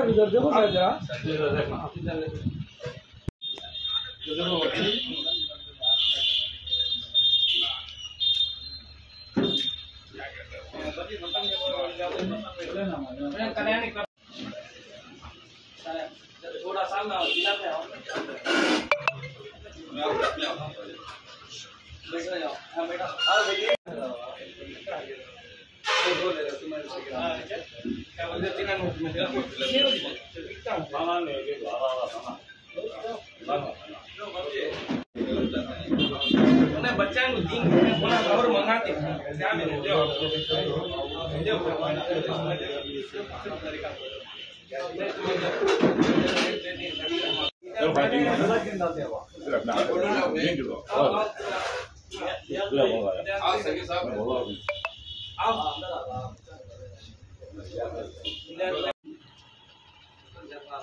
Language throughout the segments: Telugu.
इधर देखो जरा थोड़ा सा ना जिला पे बच्चा और मंगाते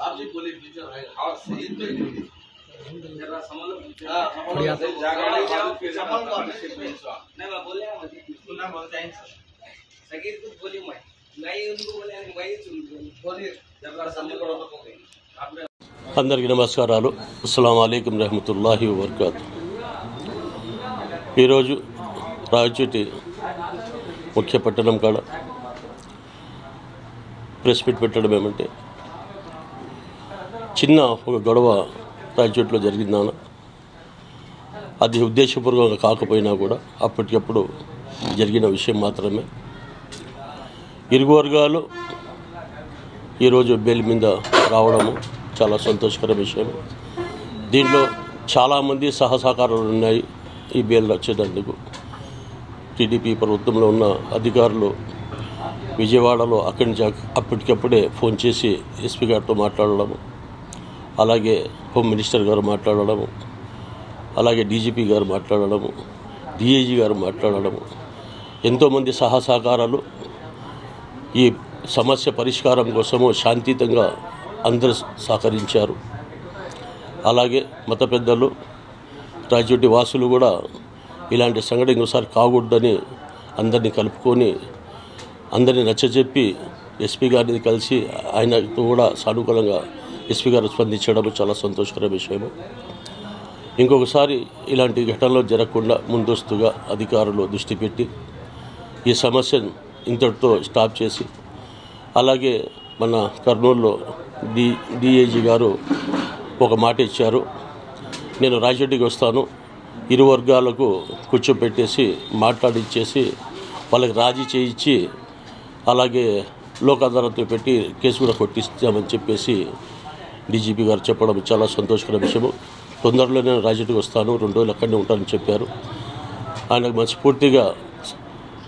आप जी बोले फ्यूचर है जरा समझ लो नहीं मैं बोले उसको ना बोलते हैं सगीर को बोली मैं उनको बोले मैं बोली जरा समझ लो आपने అందరికీ నమస్కారాలు. అస్సలాము అలైకుం రహమతుల్లాహి వబర్కాతు. ఈరోజు రాయచోటి ముఖ్య పట్టణం కాడ ప్రెస్ మీట్ పెట్టడం ఏమంటే చిన్న ఒక గొడవ రాయచోటిలో జరిగిందాన అది ఉద్దేశపూర్వకంగా కాకపోయినా కూడా అప్పటికప్పుడు జరిగిన విషయం మాత్రమే. ఇరుగు వర్గాలు ఈరోజు బెయిల్ మీద రావడము చాలా సంతోషకర విషయం. దీంట్లో చాలామంది సహసహకారాలు ఉన్నాయి ఈ బెయిల్ వచ్చేటందుకు. టీడీపీ ప్రభుత్వంలో ఉన్న అధికారులు విజయవాడలో అక్కడి నుంచి అప్పటికప్పుడే ఫోన్ చేసి ఎస్పీ గారితో మాట్లాడడము, అలాగే హోమ్ మినిస్టర్ గారు మాట్లాడడము, అలాగే డీజీపీ గారు మాట్లాడడము, డిఐజీ గారు మాట్లాడడము, ఎంతోమంది సహసహకారాలు ఈ సమస్య పరిష్కారం కోసము శాంతియుతంగా అందరూ సహకరించారు. అలాగే మత పెద్దలు, రాయచోటి వాసులు కూడా ఇలాంటి సంఘటన ఇంకోసారి కాకూడదని అందరినీ కలుపుకొని అందరినీ నచ్చజెప్పి ఎస్పీ గారిని కలిసి ఆయనతో కూడా సానుకూలంగా ఎస్పీ గారు స్పందించడం చాలా సంతోషకర విషయము. ఇంకొకసారి ఇలాంటి ఘటనలు జరగకుండా ముందస్తుగా అధికారులు దృష్టి పెట్టి ఈ సమస్యను ఇంతటితో స్టాప్ చేసి, అలాగే మన కర్నూలులో డిఐజీ గారు ఒక మాట ఇచ్చారు, నేను రాయచోటికి వస్తాను, ఇరు వర్గాలకు కూర్చోపెట్టేసి మాట్లాడిచ్చేసి వాళ్ళకి రాజీ చేయించి అలాగే లోక్ అదాలత్లో పెట్టి కేసు కూడా కొట్టిస్తామని చెప్పేసి డీజీపీ గారు చెప్పడం చాలా సంతోషకర విషయము. తొందరలో నేను రాయచోటికి వస్తాను, 2 రోజులు అక్కడనే ఉంటానని చెప్పారు. ఆయనకు మనస్ఫూర్తిగా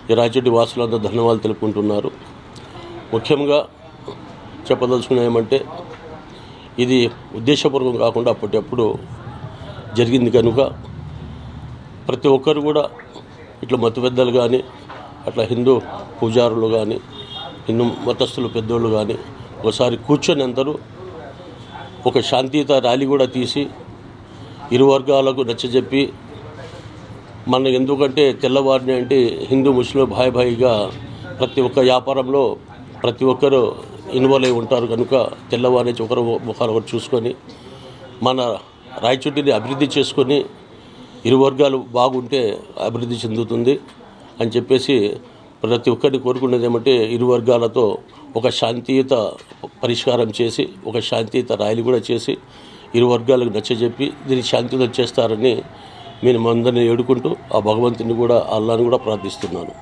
ఈ రాయచోటి వాసులందరూ ధన్యవాదాలు తెలుపుకుంటున్నారు. ముఖ్యంగా చెప్పదలుచుకున్న ఏమంటే ఇది ఉద్దేశపూర్వకం కాకుండా అప్పటికప్పుడు జరిగింది కనుక ప్రతి ఒక్కరు కూడా ఇట్లా మత పెద్దలు కానీ, అట్లా హిందూ పూజారులు కానీ, హిందూ మతస్థులు పెద్దోళ్ళు కానీ ఒకసారి కూర్చొని అందరూ ఒక శాంతియుత ర్యాలీ కూడా తీసి ఇరు వర్గాలకు నచ్చజెప్పి, మన ఎందుకంటే తెల్లవారిని అంటే హిందూ ముస్లిం భాయిగా ప్రతి ఒక్క వ్యాపారంలో ప్రతి ఒక్కరు ఇన్వాల్వ్ అయి ఉంటారు కనుక తెల్లవారి ఒకరు ముఖాలు ఒకరు చూసుకొని మన రాయచోటిని అభివృద్ధి చేసుకొని ఇరు వర్గాలు బాగుంటే అభివృద్ధి చెందుతుంది అని చెప్పేసి ప్రతి ఒక్కరిని కోరుకునేది ఏమంటే ఇరు వర్గాలతో ఒక శాంతియుత పరిష్కారం చేసి ఒక శాంతియుత ర్యాలీ కూడా చేసి ఇరు వర్గాలకు నచ్చజెప్పి దీన్ని శాంతియుతం చేస్తారని నేను అందరినీ ఏడుకుంటూ ఆ భగవంతుని కూడా అల్లాహ్ని కూడా ప్రార్థిస్తున్నాను.